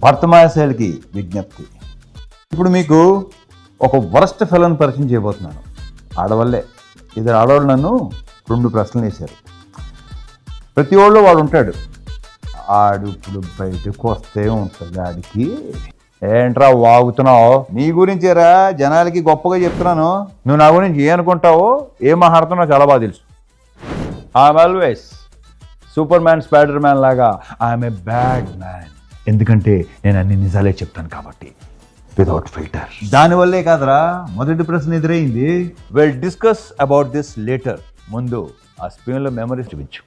భర్తమాయశాలకి విజ్ఞప్తి. ఇప్పుడు మీకు ఒక వరస్ట్ ఫిల్మ్ పరిచయం చేయబోతున్నాను. ఆడవాళ్ళే, ఇద్దరు ఆడవాళ్ళు నన్ను 2 ప్రశ్నలు వేశారు. ప్రతి ఓళ్ళు వాడు ఉంటాడు, ఆడు ఇప్పుడు బయటకు వస్తే ఉంటుంది ఆడికి. ఏంట్రా వాగుతున్నావు? నీ గురించేరా జనాలకి గొప్పగా చెప్తున్నాను. నువ్వు నా గురించి ఏమనుకుంటావో ఏం మాట్లాడుతున్నావు చాలా బాగా తెలుసు. I'm always super man, spider man లాగా ఐఎమ్ ఏ బ్యాడ్ మ్యాన్. ఎందుకంటే నేను అన్ని నిజాలే చెప్తాను కాబట్టి, వితౌట్ ఫిల్టర్. దానివల్లే కాదురా మొదటి ప్రశ్న ఎదురైంది. Will discuss about this later. ముందు ఆ స్క్రీన్లో మెమరీస్ చూపించు.